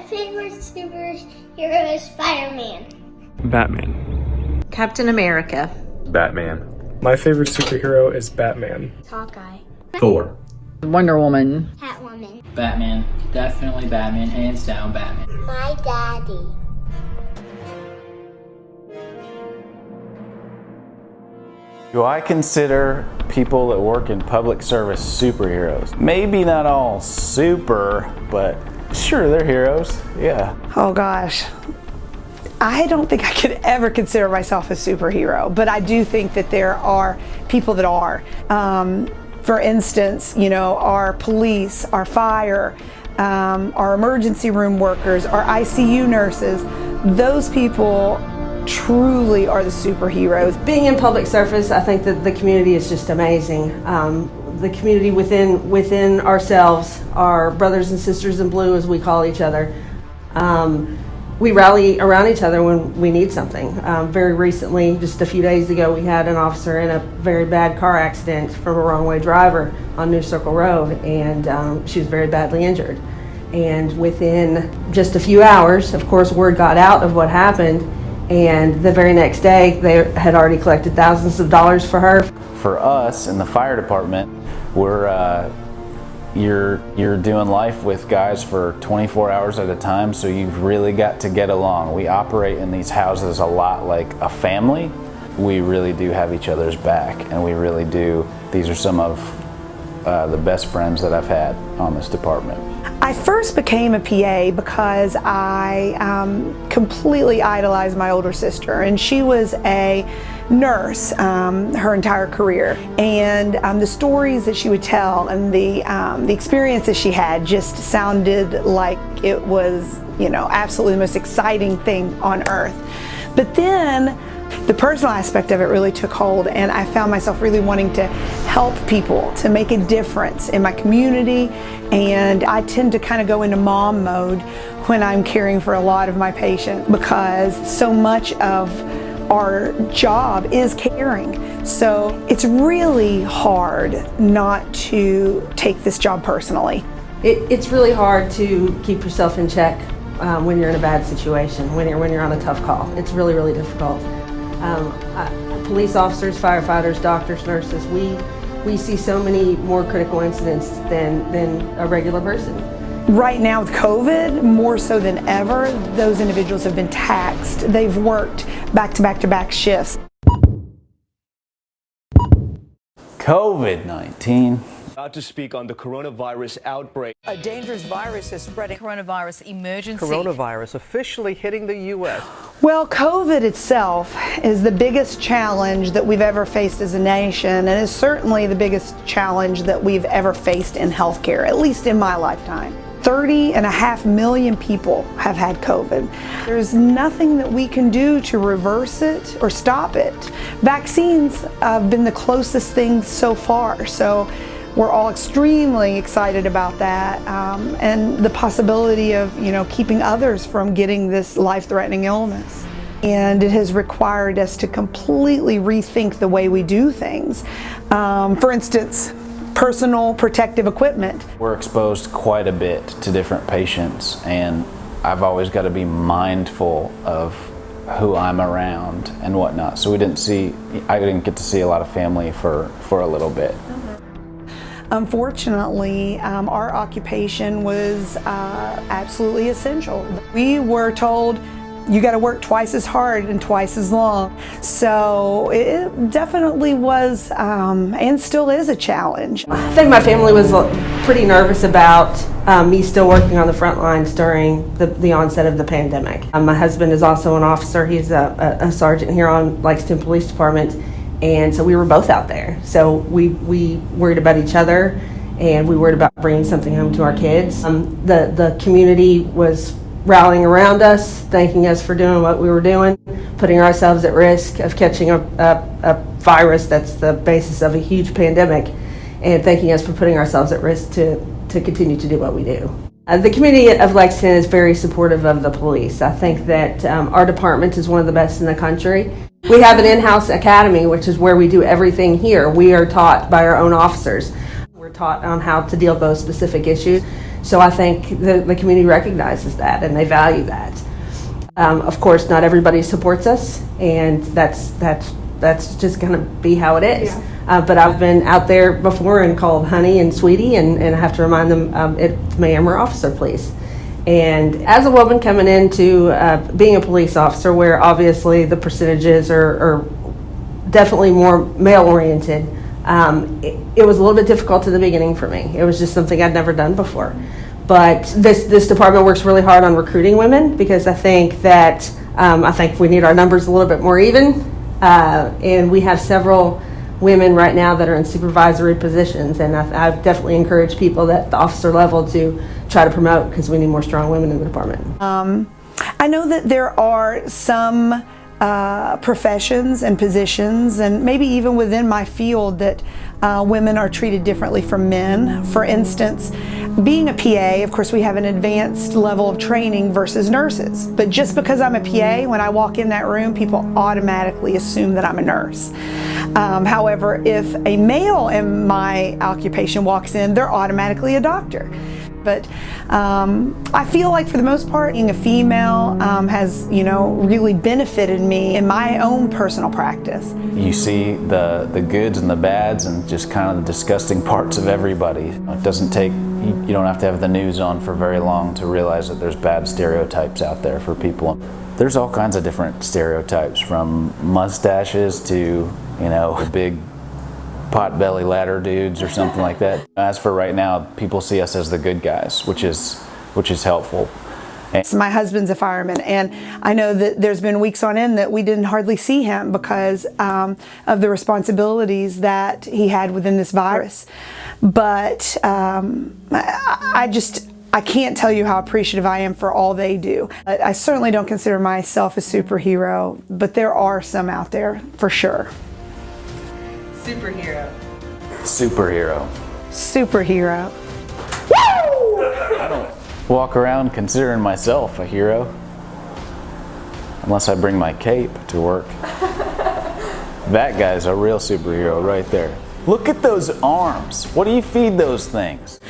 favorite superhero is Spider-Man. Batman. Captain America. Batman. My favorite superhero is Batman. Hawkeye. Thor. Wonder Woman. Catwoman. Batman. Definitely Batman. Hands down Batman. My daddy. Do I consider people that work in public service superheroes? Maybe not all super, but sure, they're heroes, yeah. Oh gosh. I don't think I could ever consider myself a superhero, but I do think that there are people that are. For instance, you know, our police, our fire, our emergency room workers, our ICU nurses, those people truly are the superheroes. Being in public service, I think that the community is just amazing. The community within ourselves, our brothers and sisters in blue, as we call each other. We rally around each other when we need something. Very recently, just a few days ago, we had an officer in a very bad car accident from a wrong-way driver on New Circle Road, and she was very badly injured. And within just a few hours, of course, word got out of what happened, and the very next day, they had already collected thousands of dollars for her. For us in the fire department, you're doing life with guys for 24 hours at a time, so you've really got to get along. We operate in these houses a lot like a family. We really do have each other's back, and we really do. These are some of the best friends that I've had on this department. I first became a PA because I completely idolized my older sister, and she was a nurse her entire career, and the stories that she would tell and the experiences she had just sounded like it was, you know, absolutely the most exciting thing on earth. But then the personal aspect of it really took hold, and I found myself really wanting to help people, to make a difference in my community, and I tend to kind of go into mom mode when I'm caring for a lot of my patients, because so much of our job is caring. So it's really hard not to take this job personally. It's really hard to keep yourself in check when you're in a bad situation, when you're on a tough call. It's really, really difficult. Police officers, firefighters, doctors, nurses, we see so many more critical incidents than a regular person. Right now with COVID, more so than ever, those individuals have been taxed. They've worked back-to-back-to-back shifts. COVID-19. About to speak on the coronavirus outbreak. A dangerous virus is spreading. Coronavirus emergency. Coronavirus officially hitting the U.S. Well, COVID itself is the biggest challenge that we've ever faced as a nation, and is certainly the biggest challenge that we've ever faced in healthcare, at least in my lifetime. 30.5 million people have had COVID. There's nothing that we can do to reverse it or stop it. Vaccines have been the closest thing so far, so we're all extremely excited about that, and the possibility of, you know, keeping others from getting this life-threatening illness. And it has required us to completely rethink the way we do things. For instance, personal protective equipment. We're exposed quite a bit to different patients, and I've always got to be mindful of who I'm around and whatnot. So I didn't get to see a lot of family for a little bit. Unfortunately, our occupation was absolutely essential. We were told, you got to work twice as hard and twice as long. So it definitely was and still is a challenge. I think my family was pretty nervous about me still working on the front lines during the onset of the pandemic. My husband is also an officer. He's a sergeant here on Lexington Police Department, and so we were both out there. So we worried about each other, and we worried about bringing something home to our kids. The community was rallying around us, thanking us for doing what we were doing, putting ourselves at risk of catching a virus that's the basis of a huge pandemic, and thanking us for putting ourselves at risk to continue to do what we do. The community of Lexington is very supportive of the police. I think that our department is one of the best in the country. We have an in-house academy, which is where we do everything here. We are taught by our own officers. We're taught on how to deal with those specific issues. So I think the community recognizes that and they value that. Of course, not everybody supports us, and that's just going to be how it is. Yeah. But I've been out there before and called honey and sweetie, and I have to remind them, it's ma'am or officer, please. And as a woman coming into being a police officer, where obviously the percentages are definitely more male-oriented, it was a little bit difficult in the beginning for me. It was just something I'd never done before. But this department works really hard on recruiting women, because I think that we need our numbers a little bit more even. And we have several women right now that are in supervisory positions, and I definitely encourage people at the officer level to try to promote, because we need more strong women in the department. I know that there are some professions and positions, and maybe even within my field, that women are treated differently from men. For instance, being a PA, of course, we have an advanced level of training versus nurses. But just because I'm a PA, when I walk in that room, people automatically assume that I'm a nurse. However, if a male in my occupation walks in, they're automatically a doctor. But I feel like, for the most part, being a female has, really benefited me in my own personal practice. You see the goods and the bads and just kind of the disgusting parts of everybody. It doesn't take, you don't have to have the news on for very long to realize that there's bad stereotypes out there for people. There's all kinds of different stereotypes, from mustaches to, big pot-belly ladder dudes or something like that. As for right now, people see us as the good guys, which is helpful. So my husband's a fireman, and I know that there's been weeks on end that we didn't hardly see him because of the responsibilities that he had within this virus. But I can't tell you how appreciative I am for all they do. I certainly don't consider myself a superhero, but there are some out there for sure. Superhero. Superhero. Superhero. I don't walk around considering myself a hero, unless I bring my cape to work. That guy's a real superhero right there. Look at those arms. What do you feed those things?